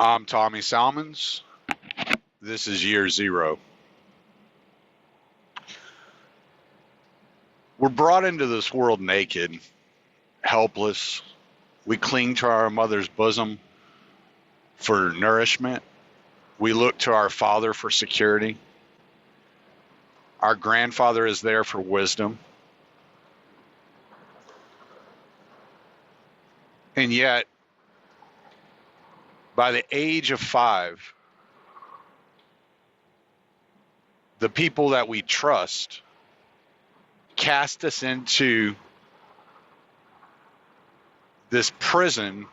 I'm Tommy Salmons. This is year zero. We're brought into this world naked, helpless. We cling to our mother's bosom for nourishment. We look to our father for security. Our grandfather is there for wisdom. And yet, by the age of 5, the people that we trust cast us into this prison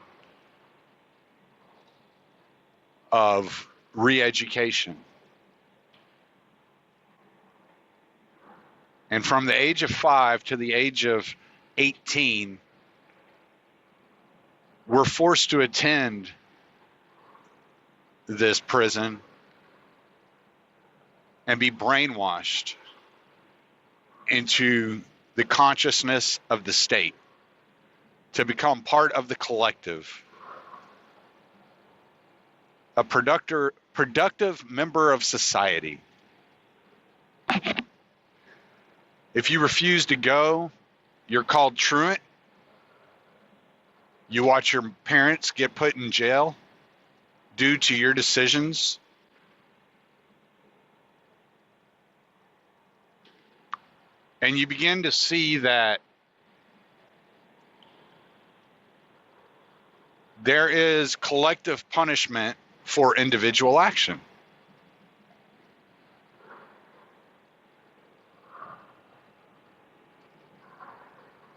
of re-education. And from the age of 5 to the age of 18, we're forced to attend this prison and be brainwashed into the consciousness of the state, to become part of the collective, a productive member of society. If you refuse to go, you're called truant. You watch your parents get put in jail due to your decisions. And you begin to see that there is collective punishment for individual action.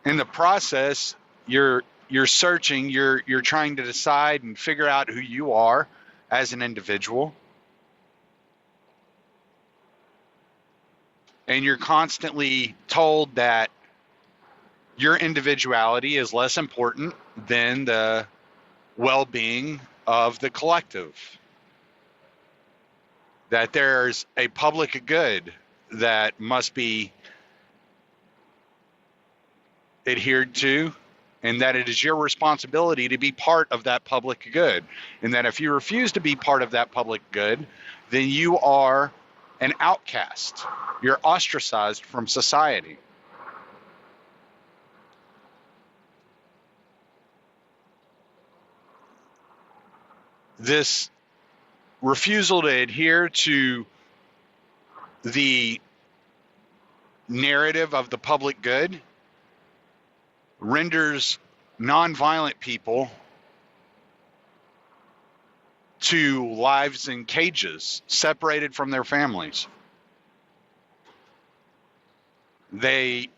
In the process, you're searching, you're trying to decide and figure out who you are as an individual. And you're constantly told that your individuality is less important than the well-being of the collective. That there's a public good that must be adhered to, and that it is your responsibility to be part of that public good. And that if you refuse to be part of that public good, then you are an outcast. You're ostracized from society. This refusal to adhere to the narrative of the public good renders nonviolent people to lives in cages, separated from their families. They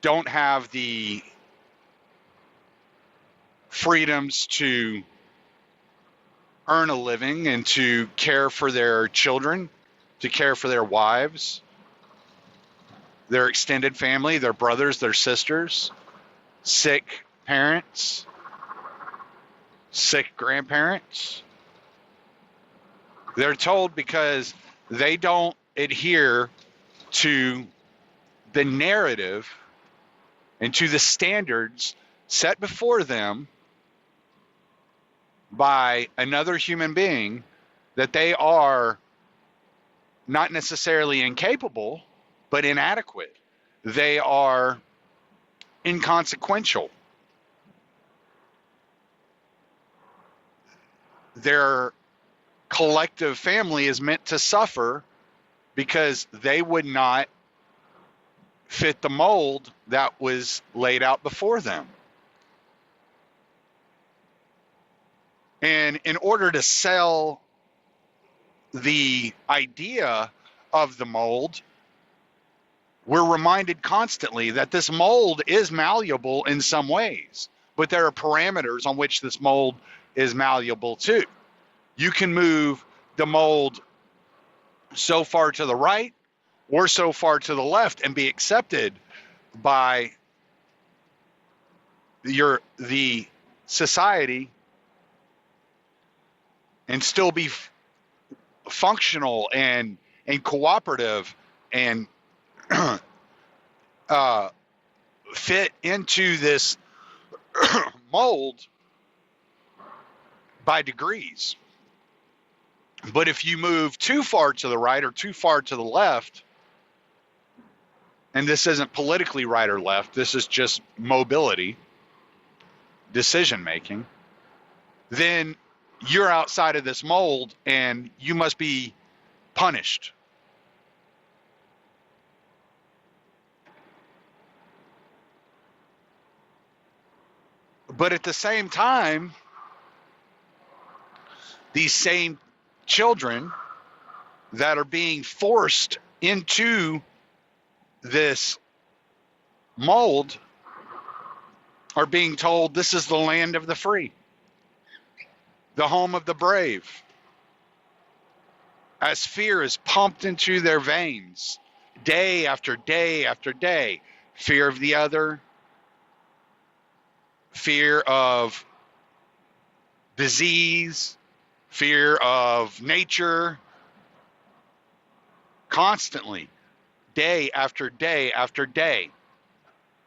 don't have the freedoms to earn a living and to care for their children, to care for their wives, their extended family, their brothers, their sisters, sick parents, sick grandparents. They're told because they don't adhere to the narrative and to the standards set before them by another human being, that they are not necessarily incapable, but inadequate. They are inconsequential. Their collective family is meant to suffer because they would not fit the mold that was laid out before them. And in order to sell the idea of the mold, we're reminded constantly that this mold is malleable in some ways, but there are parameters on which this mold is malleable too. You can move the mold so far to the right or so far to the left and be accepted by the society and still be functional and cooperative and fit into this mold by degrees. But if you move too far to the right or too far to the left, and this isn't politically right or left, this is just mobility, decision making, then you're outside of this mold and you must be punished. But at the same time, these same children that are being forced into this mold are being told this is the land of the free, the home of the brave, as fear is pumped into their veins day after day after day. Fear of the other, fear of disease, fear of nature, constantly, day after day after day.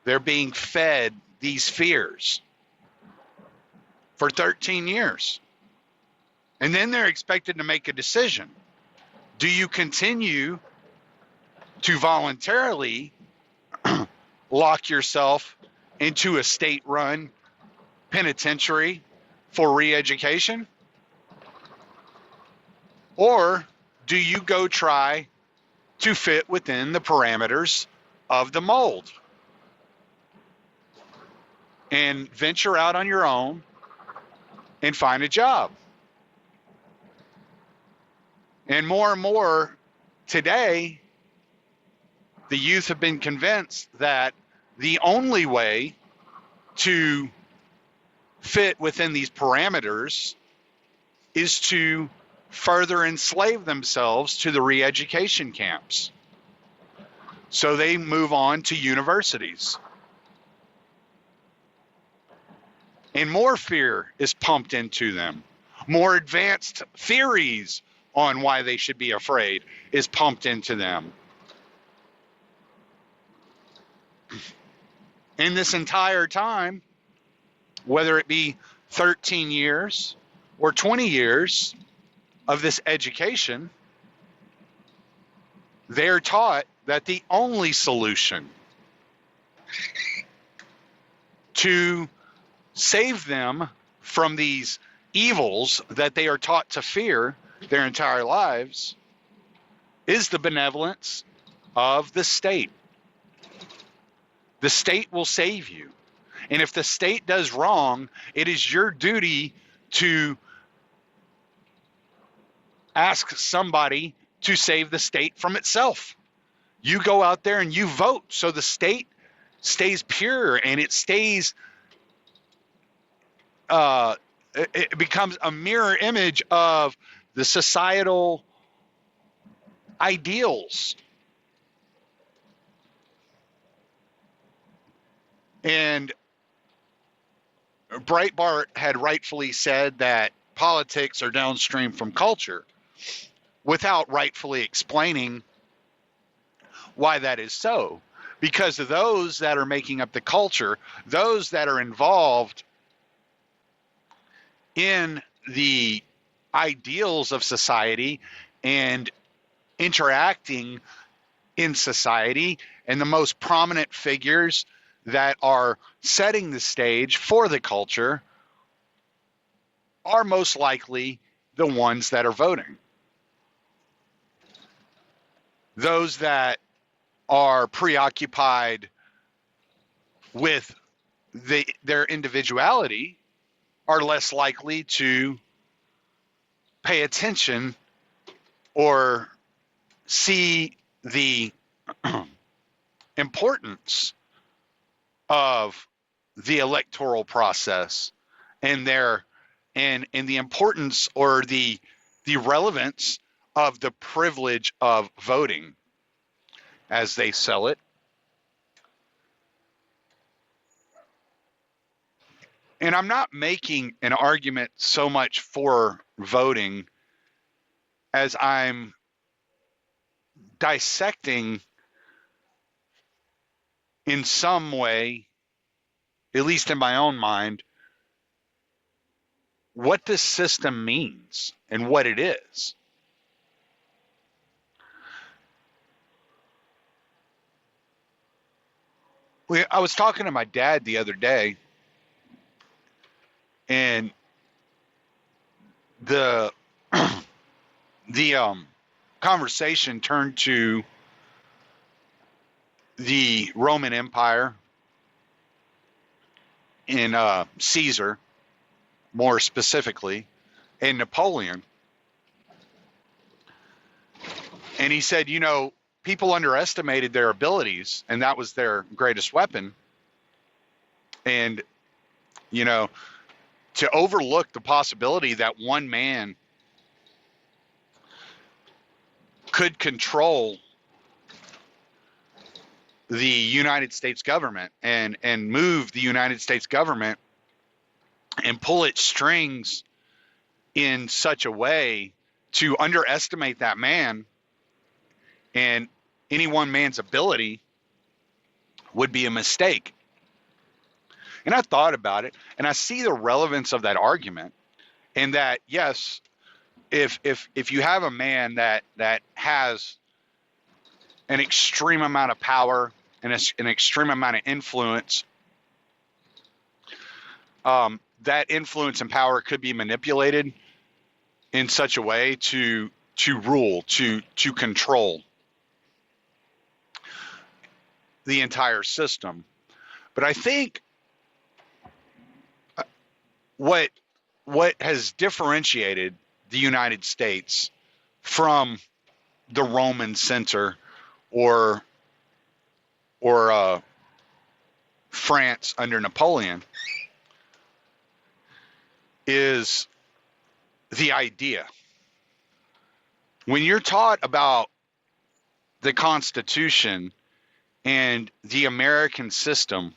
They're being fed these fears for 13 years. And then they're expected to make a decision. Do you continue to voluntarily lock yourself into a state-run penitentiary for re-education? Or do you go try to fit within the parameters of the mold and venture out on your own and find a job? And more today, the youth have been convinced that the only way to fit within these parameters is to further enslave themselves to the re-education camps. So they move on to universities. And more fear is pumped into them. More advanced theories on why they should be afraid is pumped into them. In this entire time, whether it be 13 years or 20 years of this education, they're taught that the only solution to save them from these evils that they are taught to fear their entire lives is the benevolence of the state. The state will save you. And if the state does wrong, it is your duty to ask somebody to save the state from itself. You go out there and you vote so the state stays pure and it stays, it becomes a mirror image of the societal ideals. And Breitbart had rightfully said that politics are downstream from culture, without rightfully explaining why that is so. Because those that are making up the culture, those that are involved in the ideals of society and interacting in society, and the most prominent figures that are setting the stage for the culture are most likely the ones that are voting. Those that are preoccupied with their individuality are less likely to pay attention or see the importance of the electoral process and the importance or the relevance of the privilege of voting as they sell it. And I'm not making an argument so much for voting as I'm dissecting in some way, at least in my own mind, what this system means and what it is. I was talking to my dad the other day, and the the conversation turned to the Roman Empire and Caesar, more specifically, and Napoleon. And he said, people underestimated their abilities, and that was their greatest weapon. And, to overlook the possibility that one man could control the United States government and move the United States government and pull its strings in such a way, to underestimate that man and any one man's ability would be a mistake. And I thought about it, and I see the relevance of that argument, and that, yes, if you have a man that has an extreme amount of power and an extreme amount of influence, that influence and power could be manipulated in such a way to rule, to control the entire system. But I think what has differentiated the United States from the Roman center or France under Napoleon is the idea. When you're taught about the Constitution and the American system,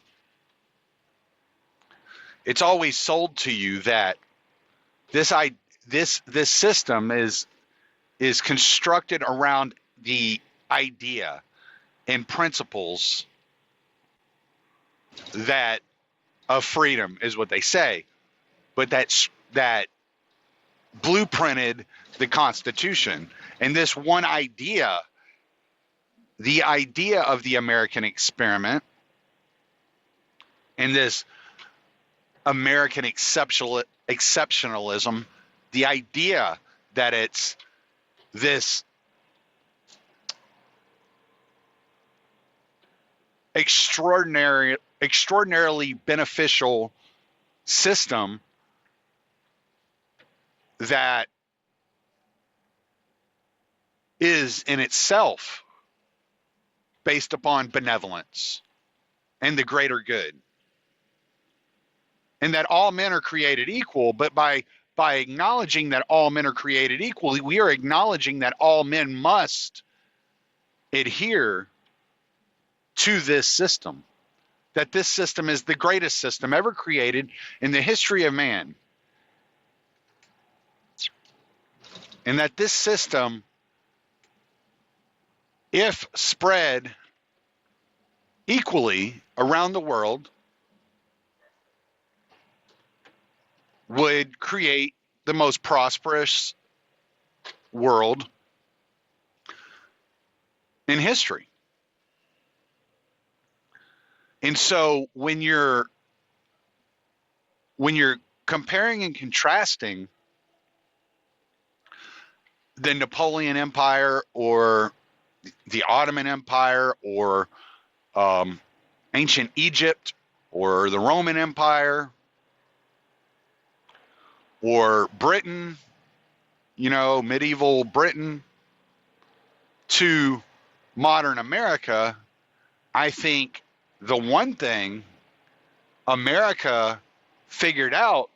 it's always sold to you that this system is constructed around the idea and principles that of freedom, is what they say, but that blueprinted the Constitution. And this one idea, the idea of the American experiment, and this American exceptionalism, the idea that it's this extraordinarily beneficial system that is in itself based upon benevolence and the greater good, and that all men are created equal. But by acknowledging that all men are created equal, we are acknowledging that all men must adhere to this system, that this system is the greatest system ever created in the history of man, and that this system, if spread equally around the world, would create the most prosperous world in history. And so when you're comparing and contrasting the Napoleon Empire or the Ottoman Empire or ancient Egypt or the Roman Empire or Britain, medieval Britain, to modern America, I think the one thing America figured out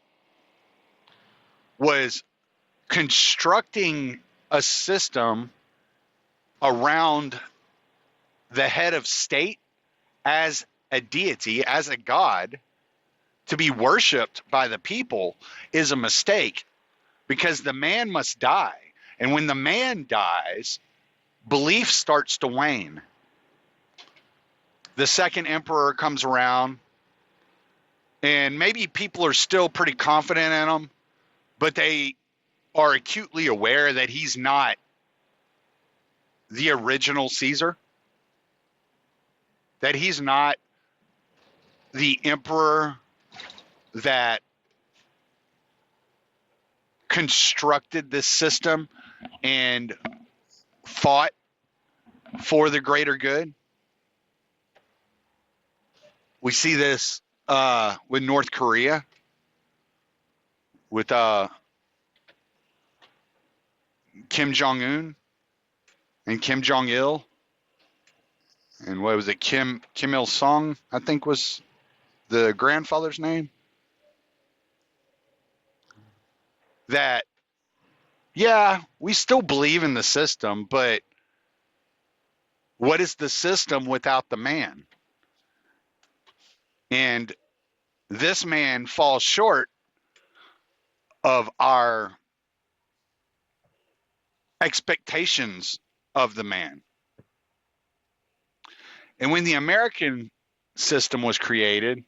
was constructing a system around the head of state as a deity, as a god, to be worshipped by the people is a mistake, because the man must die. And when the man dies, belief starts to wane. The second emperor comes around, and maybe people are still pretty confident in him, but they are acutely aware that he's not the original Caesar, that he's not the emperor that constructed this system and fought for the greater good. We see this with North Korea, with Kim Jong-un and Kim Jong-il, and what was it, Kim Il-sung, I think was the grandfather's name. That, yeah, we still believe in the system, but what is the system without the man? And this man falls short of our expectations of the man. And when the American system was created,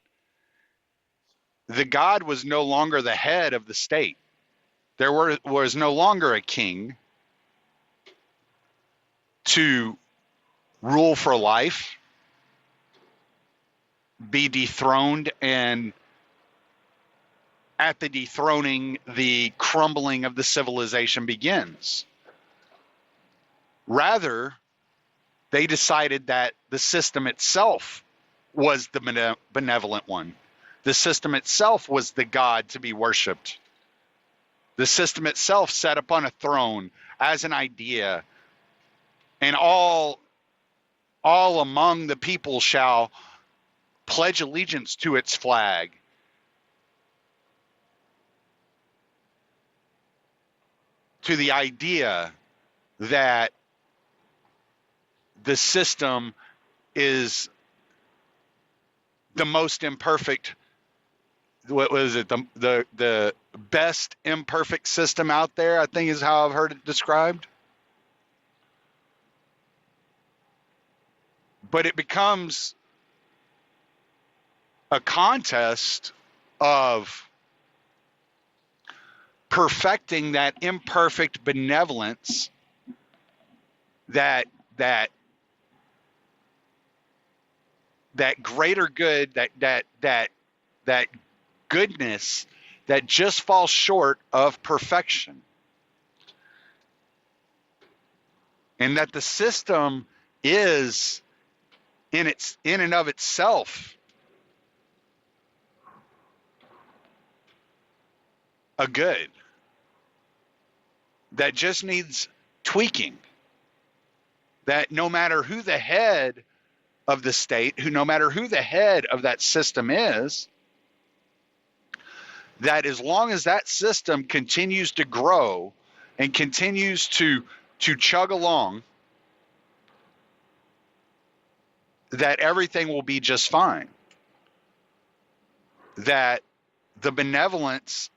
the God was no longer the head of the state. There was no longer a king to rule for life, be dethroned, and at the dethroning, the crumbling of the civilization begins. Rather, they decided that the system itself was the benevolent one. The system itself was the God to be worshipped. The system itself sat upon a throne as an idea, and all among the people shall pledge allegiance to its flag. To the idea that the system is the most imperfect, what was it, the best imperfect system out there, I think is how I've heard it described. But it becomes a contest of perfecting that imperfect benevolence, that greater good, that goodness that just falls short of perfection. And that the system is in and of itself a good that just needs tweaking. That no matter who the head of the state, no matter who the head of that system is, that as long as that system continues to grow and continues to chug along, that everything will be just fine. That the benevolence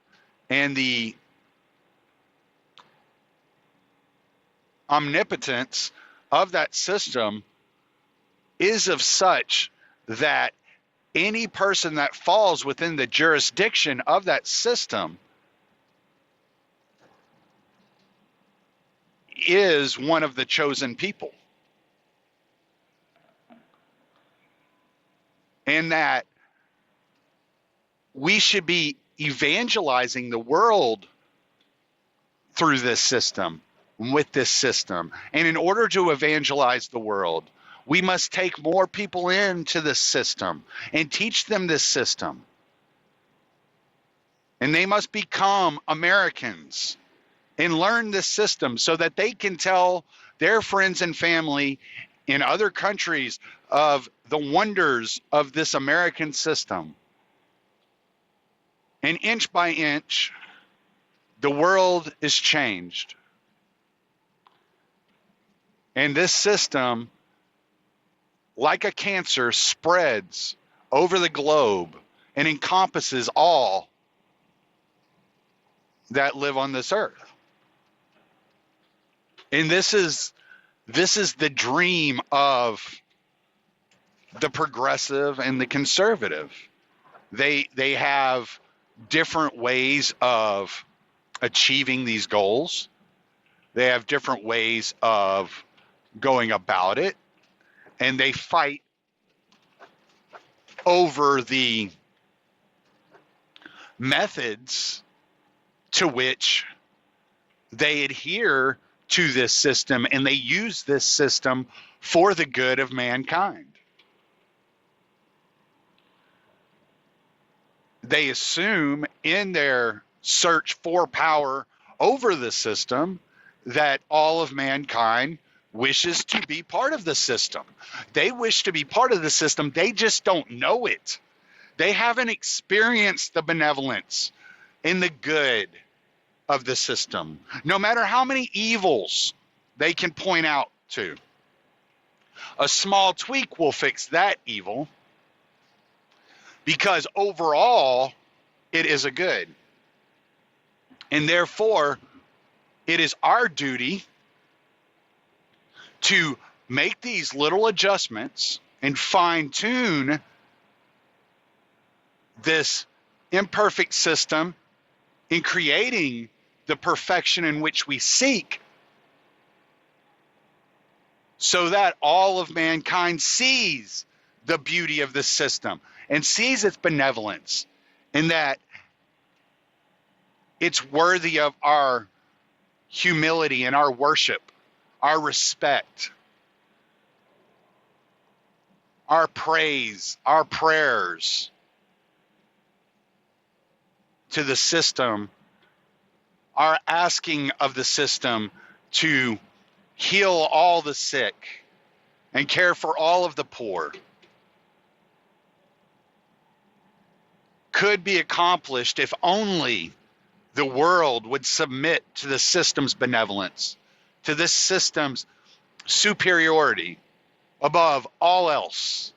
and the omnipotence of that system is of such that any person that falls within the jurisdiction of that system is one of the chosen people. And that we should be evangelizing the world through this system, with this system. And in order to evangelize the world, we must take more people into this system and teach them this system. And they must become Americans and learn this system so that they can tell their friends and family in other countries of the wonders of this American system. And inch by inch, the world is changed. And this system, like a cancer, spreads over the globe and encompasses all that live on this earth. And this is the dream of the progressive and the conservative. They have different ways of achieving these goals. They have different ways of going about it, and they fight over the methods to which they adhere to this system, and they use this system for the good of mankind. They assume in their search for power over the system that all of mankind wishes to be part of the system. They wish to be part of the system. They just don't know it. They haven't experienced the benevolence and the good of the system, no matter how many evils they can point out to. A small tweak will fix that evil, because overall it is a good. And therefore, it is our duty to make these little adjustments and fine-tune this imperfect system in creating the perfection in which we seek, so that all of mankind sees the beauty of the system and sees its benevolence, and that it's worthy of our humility and our worship, our respect, our praise, our prayers to the system, our asking of the system to heal all the sick and care for all of the poor, could be accomplished if only the world would submit to the system's benevolence, to this system's superiority above all else.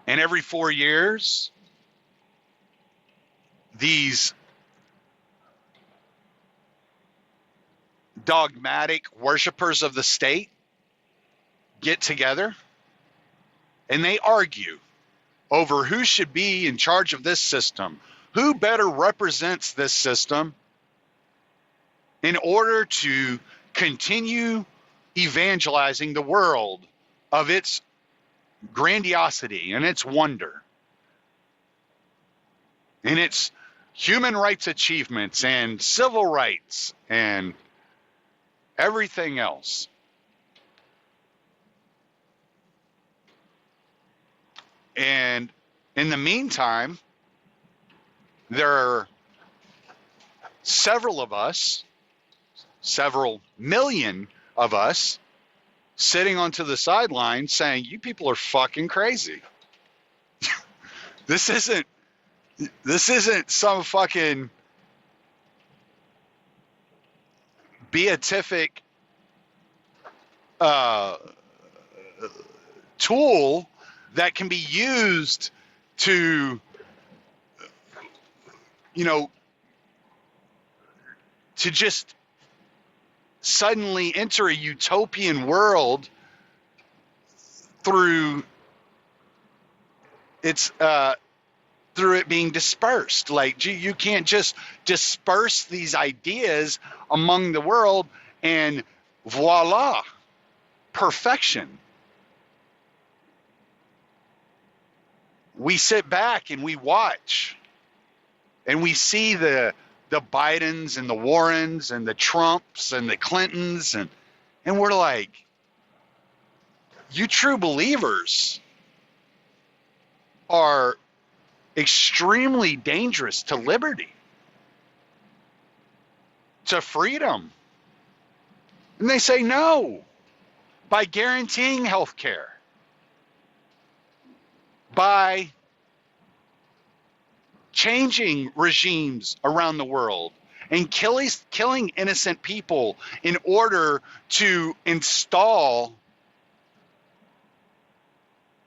And every 4 years, these dogmatic worshipers of the state get together and they argue over who should be in charge of this system, who better represents this system, in order to continue evangelizing the world of its grandiosity and its wonder and its human rights achievements and civil rights and everything else. And in the meantime, there are several of us, several million of us, sitting onto the sidelines saying, you people are fucking crazy. This isn't some fucking beatific tool that can be used to, to just suddenly enter a utopian world through its through it being dispersed. Like, you can't just disperse these ideas among the world and voila, perfection. We sit back and we watch, and we see the Bidens and the Warrens and the Trumps and the Clintons, and we're like, you true believers are extremely dangerous to liberty, to freedom. And they say no, by guaranteeing health care, by changing regimes around the world and killing innocent people in order to install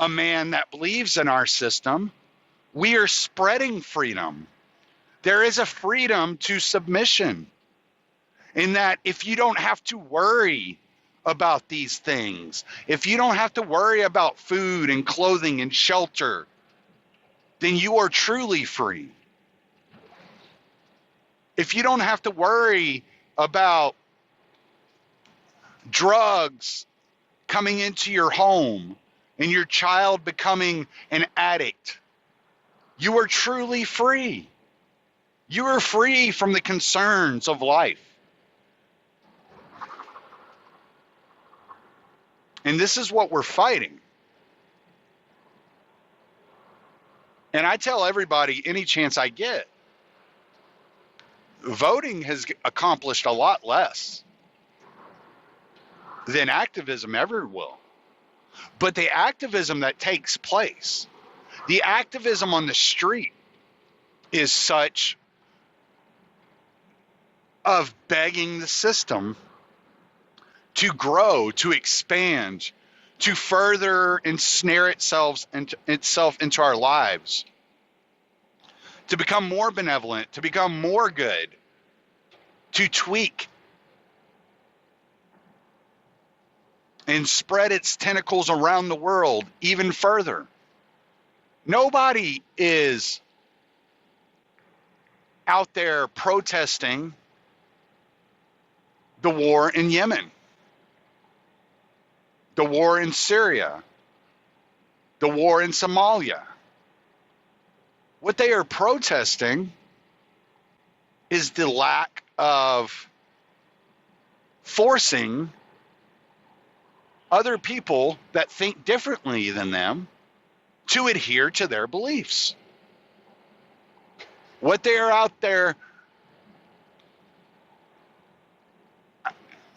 a man that believes in our system. We are spreading freedom. There is a freedom to submission, in that if you don't have to worry about these things, if you don't have to worry about food and clothing and shelter, then you are truly free. If you don't have to worry about drugs coming into your home and your child becoming an addict, you are truly free. You are free from the concerns of life. And this is what we're fighting. And I tell everybody any chance I get, voting has accomplished a lot less than activism ever will. But the activism that takes place, the activism on the street, is such of begging the system to grow, to expand, to further ensnare itself into our lives, to become more benevolent, to become more good, to tweak and spread its tentacles around the world even further. Nobody is out there protesting the war in Yemen, the war in Syria, the war in Somalia. What they are protesting is the lack of forcing other people that think differently than them to adhere to their beliefs. What they are out there,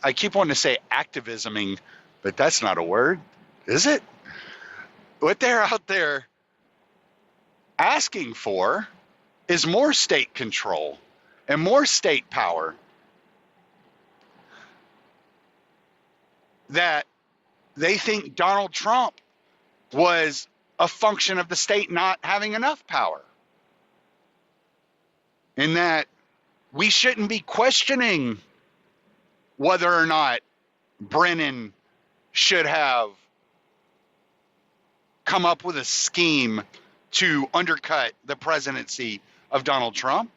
I keep wanting to say activisming, but that's not a word, is it? What they're out there asking for is more state control and more state power. That they think Donald Trump was a function of the state not having enough power. And that we shouldn't be questioning whether or not Brennan should have come up with a scheme to undercut the presidency of Donald Trump.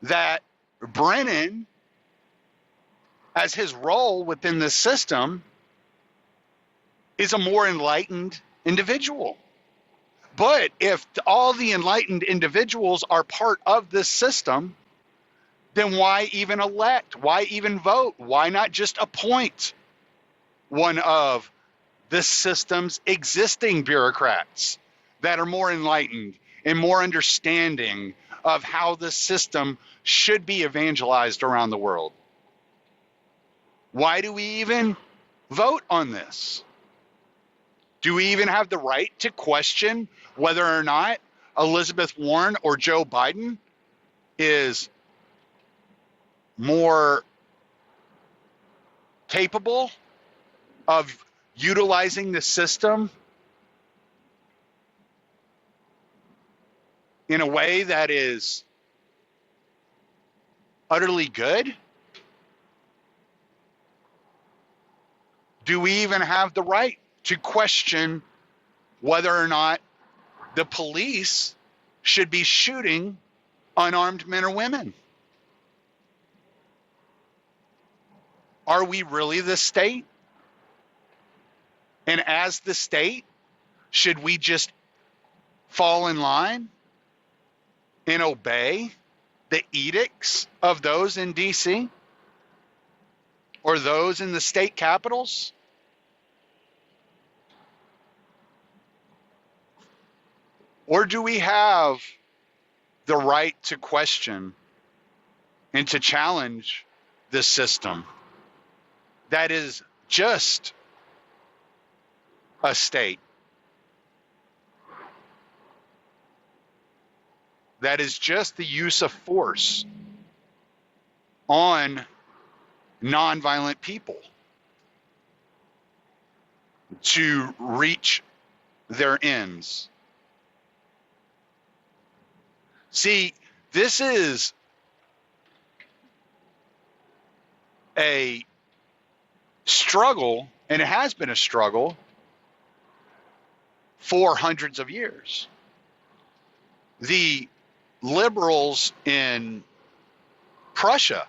That Brennan, as his role within the system, is a more enlightened individual. But if all the enlightened individuals are part of this system, then why even elect? Why even vote? Why not just appoint one of the system's existing bureaucrats that are more enlightened and more understanding of how the system should be evangelized around the world? Why do we even vote on this? Do we even have the right to question whether or not Elizabeth Warren or Joe Biden is more capable of utilizing the system in a way that is utterly good? Do we even have the right to question whether or not the police should be shooting unarmed men or women? Are we really the state? And as the state, should we just fall in line and obey the edicts of those in D.C. or those in the state capitals? Or do we have the right to question and to challenge this system that is just a state, that is just the use of force on nonviolent people to reach their ends? See, this is a struggle, and it has been a struggle for hundreds of years. The liberals in Prussia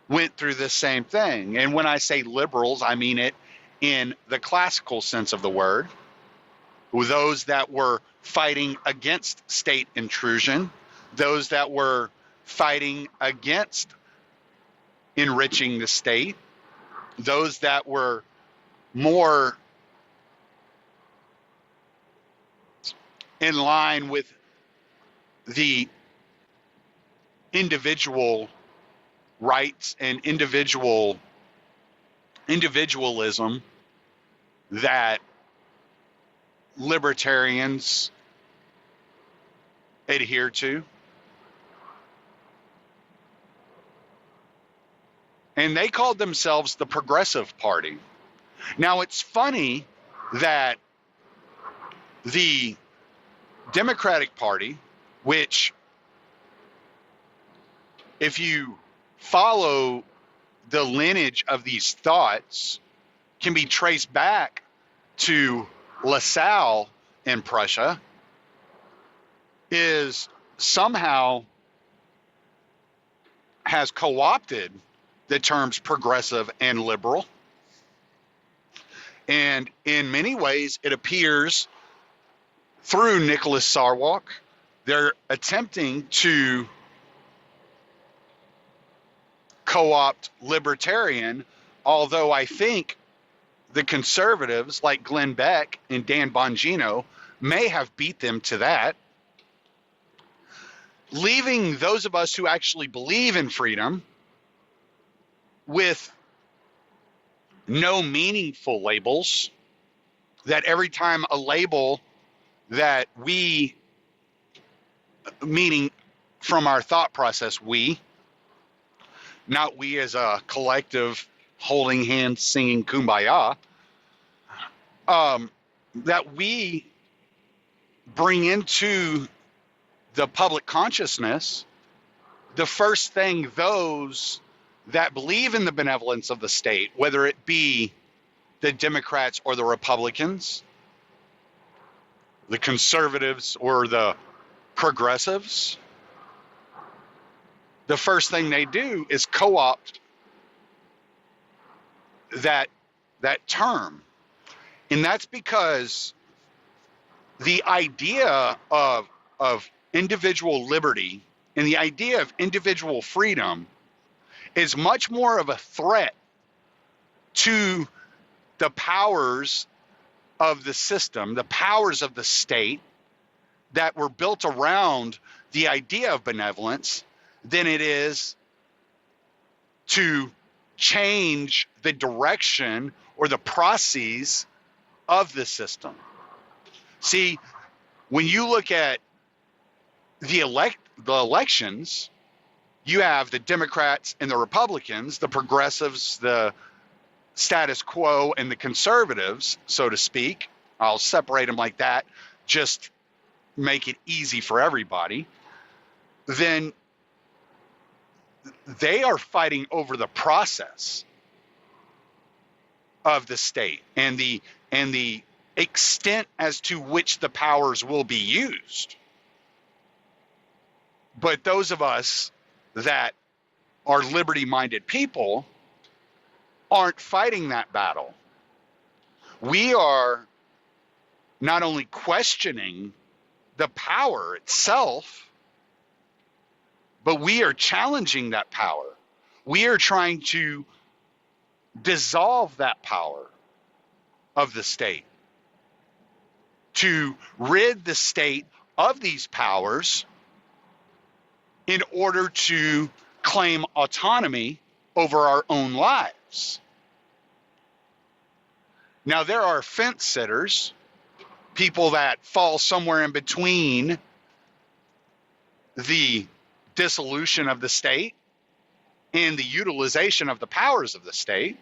went through the same thing. And when I say liberals, I mean it in the classical sense of the word. Those that were fighting against state intrusion, those that were fighting against enriching the state, those that were more in line with the individual rights and individualism that libertarians adhere to. And they called themselves the Progressive Party. Now, it's funny that the Democratic Party, which, if you follow the lineage of these thoughts, can be traced back to LaSalle in Prussia, is somehow has co-opted the terms progressive and liberal. And in many ways, it appears through Nicholas Sarwark, they're attempting to co-opt libertarian, although I think the conservatives like Glenn Beck and Dan Bongino may have beat them to that, leaving those of us who actually believe in freedom with no meaningful labels, that every time a label that we, meaning from our thought process, we, not we as a collective holding hands singing Kumbaya, that we bring into the public consciousness, the first thing those that believe in the benevolence of the state, whether it be the Democrats or the Republicans, the conservatives or the progressives, the first thing they do is co-opt that term. And that's because the idea of individual liberty and the idea of individual freedom is much more of a threat to the powers of the system, the powers of the state that were built around the idea of benevolence, than it is to change the direction or the processes of the system. See, when you look at the elections, you have the Democrats and the Republicans, the progressives, the status quo, and the conservatives, so to speak. I'll separate them like that, just make it easy for everybody. Then they are fighting over the process of the state and the extent as to which the powers will be used. But those of us that are liberty-minded people aren't fighting that battle. We are not only questioning the power itself, but we are challenging that power. We are trying to dissolve that power of the state, to rid the state of these powers in order to claim autonomy over our own lives. Now, there are fence sitters, people that fall somewhere in between the dissolution of the state and the utilization of the powers of the state.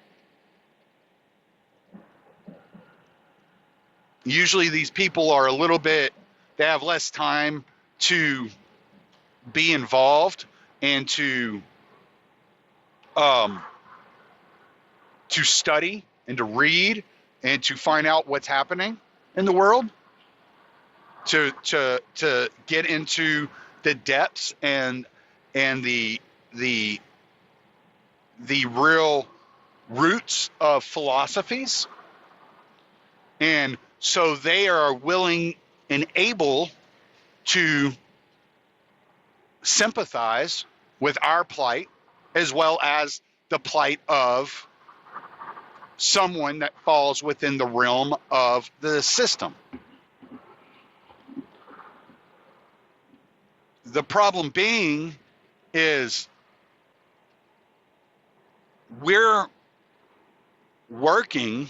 Usually these people are they have less time to be involved and to study and to read and to find out what's happening in the world. to get into the depths and the real roots of philosophies, and so they are willing and able to sympathize with our plight as well as the plight of someone that falls within the realm of the system. The problem being is we're working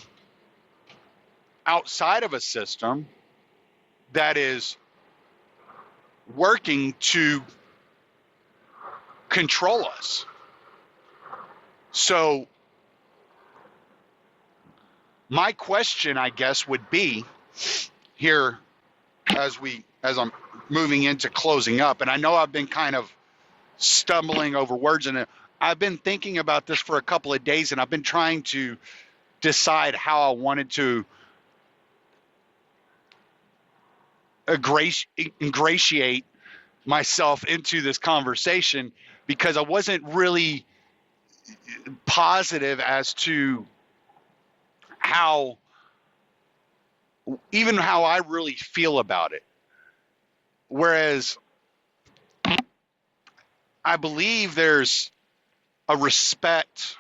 outside of a system that is working to control us. So my question, I guess, would be here as I'm moving into closing up, and I know I've been kind of stumbling over words, and I've been thinking about this for a couple of days, and I've been trying to decide how I wanted to ingratiate myself into this conversation, because I wasn't really positive as to how I really feel about it. Whereas I believe there's a respect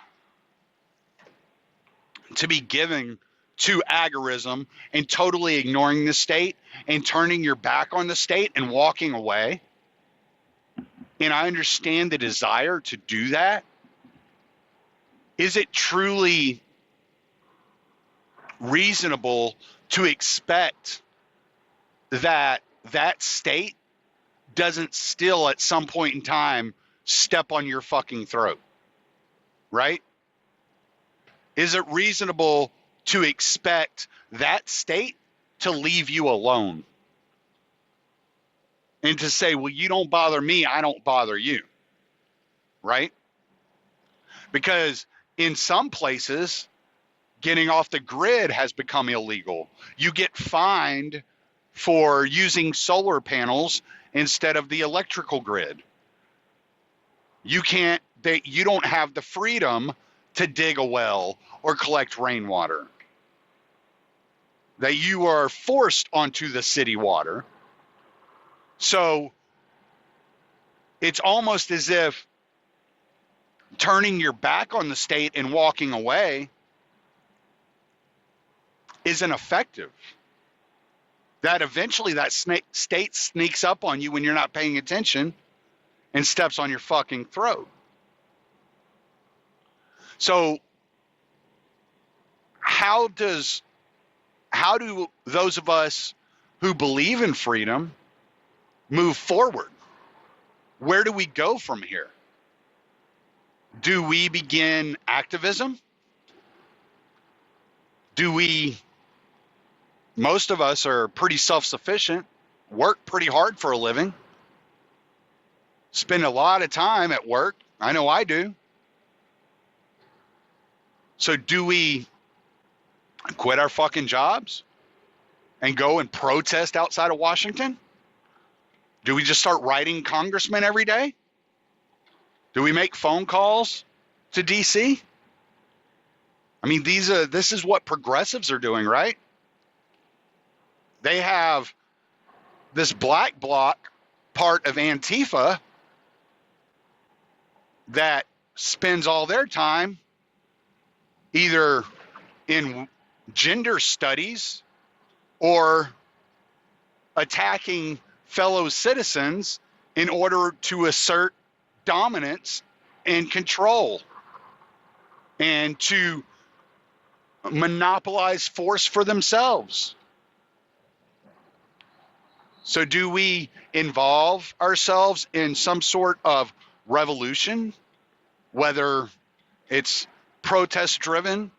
to be given to agorism and totally ignoring the state and turning your back on the state and walking away. And I understand the desire to do that. Is it truly reasonable to expect that that state doesn't still at some point in time step on your fucking throat? Right? Is it reasonable to expect that state to leave you alone and to say, well, you don't bother me, I don't bother you? Right? Because in some places, getting off the grid has become illegal. You get fined for using solar panels instead of the electrical grid. You don't have the freedom to dig a well or collect rainwater. That you are forced onto the city water. So it's almost as if turning your back on the state and walking away isn't effective. That eventually that state sneaks up on you when you're not paying attention and steps on your fucking throat. So how do those of us who believe in freedom move forward? Where do we go from here? Do we begin activism? Most of us are pretty self-sufficient, work pretty hard for a living, spend a lot of time at work. I know I do. So do we quit our fucking jobs and go and protest outside of Washington? Do we just start writing congressmen every day? Do we make phone calls to DC? I mean, this is what progressives are doing, right? They have this black bloc part of Antifa that spends all their time either in gender studies or attacking fellow citizens in order to assert dominance and control and to monopolize force for themselves. So do we involve ourselves in some sort of revolution, whether it's protest driven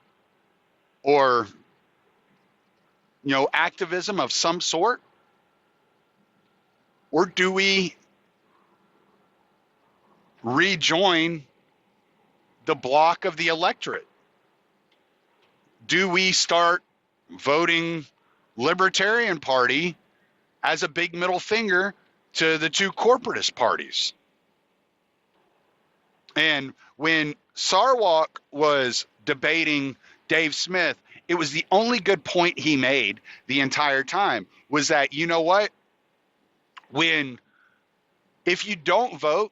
or activism of some sort? Or do we rejoin the bloc of the electorate? Do we start voting Libertarian Party as a big middle finger to the two corporatist parties. And when Sarwark was debating Dave Smith, it was the only good point he made the entire time was that, you know what? If you don't vote,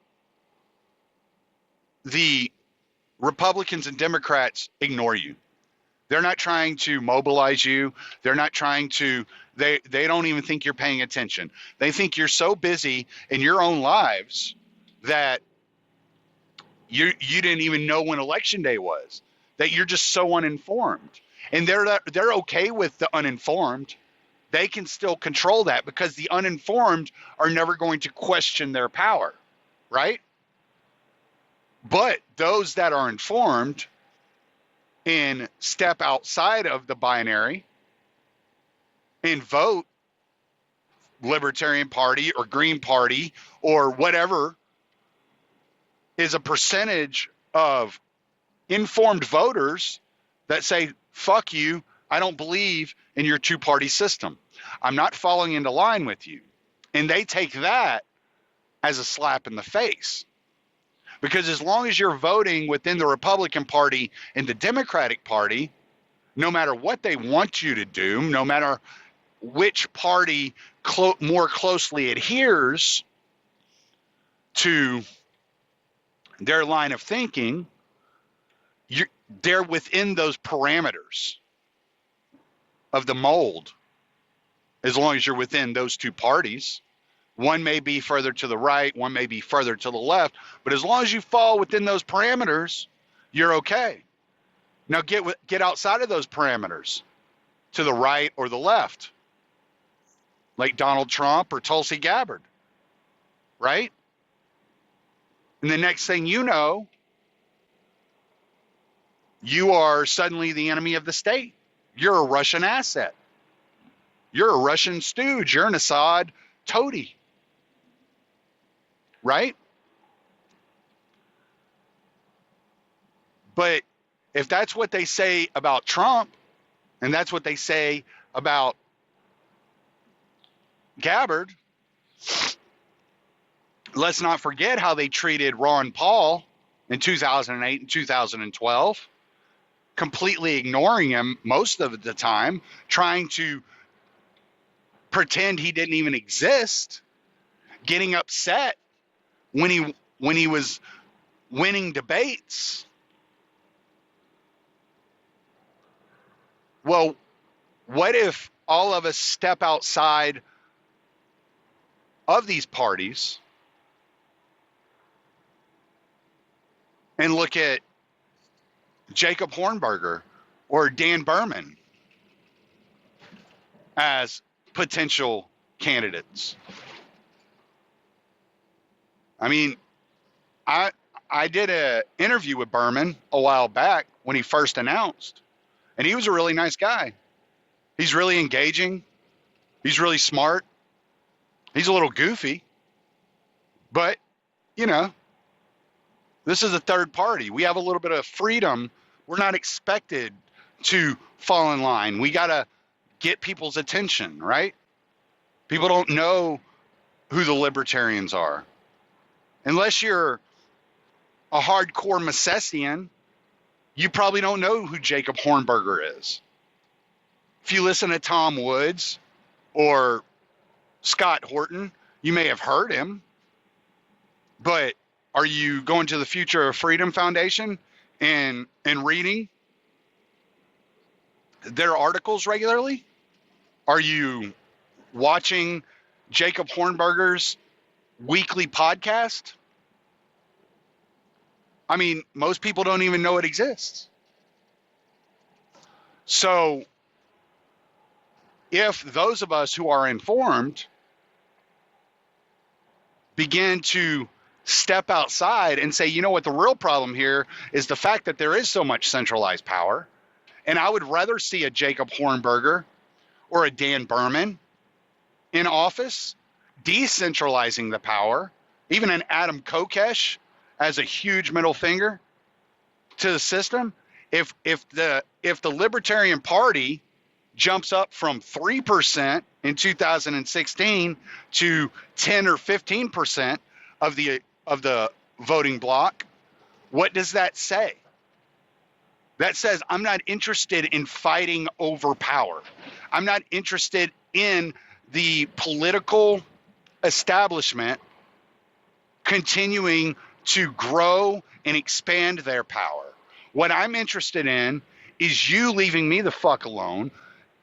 the Republicans and Democrats ignore you. They're not trying to mobilize you. They're not trying to, they don't even think you're paying attention. They think you're so busy in your own lives that you didn't even know when election day was, that you're just so uninformed. And they're okay with the uninformed. They can still control that because the uninformed are never going to question their power, right? But those that are informed and step outside of the binary and vote Libertarian Party or Green Party or whatever is a percentage of informed voters that say, fuck you, I don't believe in your two-party system. I'm not falling into line with you. And they take that as a slap in the face. Because as long as you're voting within the Republican Party and the Democratic Party, no matter what they want you to do, no matter which party more closely adheres to their line of thinking, they're within those parameters of the mold, as long as you're within those two parties. One may be further to the right, one may be further to the left, but as long as you fall within those parameters, you're okay. Now get outside of those parameters, to the right or the left, like Donald Trump or Tulsi Gabbard, right? And the next thing you know, you are suddenly the enemy of the state. You're a Russian asset. You're a Russian stooge. You're an Assad toady. Right? But if that's what they say about Trump, and that's what they say about Gabbard, let's not forget how they treated Ron Paul in 2008 and 2012, completely ignoring him most of the time, trying to pretend he didn't even exist, getting upset when he was winning debates. Well, what if all of us step outside of these parties and look at Jacob Hornberger or Dan Berman as potential candidates? I mean, I did an interview with Berman a while back when he first announced, and he was a really nice guy. He's really engaging. He's really smart. He's a little goofy, but, you know, this is a third party. We have a little bit of freedom. We're not expected to fall in line. We got to get people's attention, right? People don't know who the libertarians are. Unless you're a hardcore Misesian, you probably don't know who Jacob Hornberger is. If you listen to Tom Woods or Scott Horton, you may have heard him. But are you going to the Future of Freedom Foundation and reading their articles regularly? Are you watching Jacob Hornberger's weekly podcast? I mean, most people don't even know it exists. So if those of us who are informed begin to step outside and say, you know what, the real problem here is the fact that there is so much centralized power, and I would rather see a Jacob Hornberger or a Dan Berman in office decentralizing the power, even an Adam Kokesh as a huge middle finger to the system. If the Libertarian Party jumps up from 3% in 2016 to 10 or 15% of the voting bloc, what does that say? That says I'm not interested in fighting over power. I'm not interested in the political establishment continuing to grow and expand their power. What I'm interested in is you leaving me the fuck alone,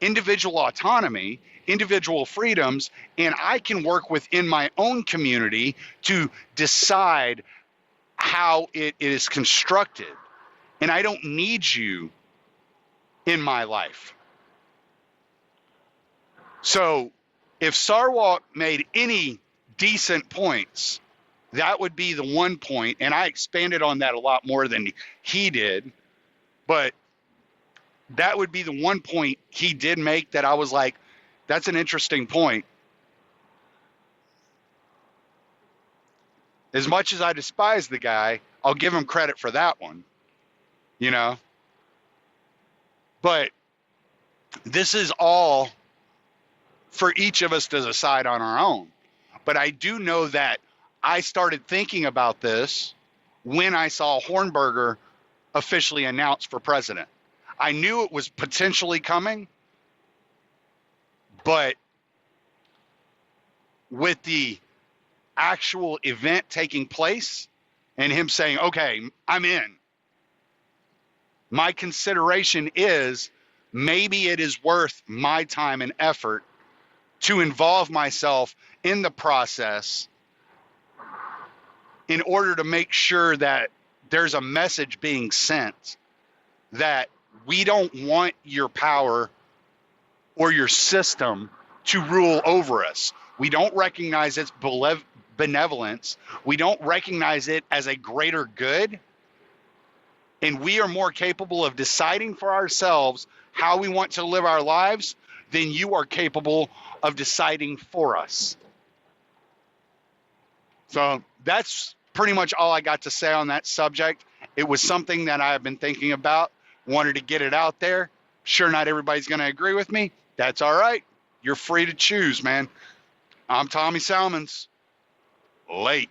individual autonomy, individual freedoms, and I can work within my own community to decide how it is constructed. And I don't need you in my life. So if Sarwalk made any decent points, that would be the one point, and I expanded on that a lot more than he did, but that would be the one point he did make that I was like, that's an interesting point. As much as I despise the guy, I'll give him credit for that one, you know? But this is all for each of us to decide on our own. But I do know that I started thinking about this when I saw Hornberger officially announced for president. I knew it was potentially coming, but with the actual event taking place and him saying, okay, I'm in, my consideration is maybe it is worth my time and effort to involve myself in the process in order to make sure that there's a message being sent that we don't want your power or your system to rule over us. We don't recognize its benevolence. We don't recognize it as a greater good. And we are more capable of deciding for ourselves how we want to live our lives than you are capable of deciding for us. So that's pretty much all I got to say on that subject. It was something that I've been thinking about, wanted to get it out there. Sure, not everybody's going to agree with me. That's all right. You're free to choose, man. I'm Tommy Salmons. Late.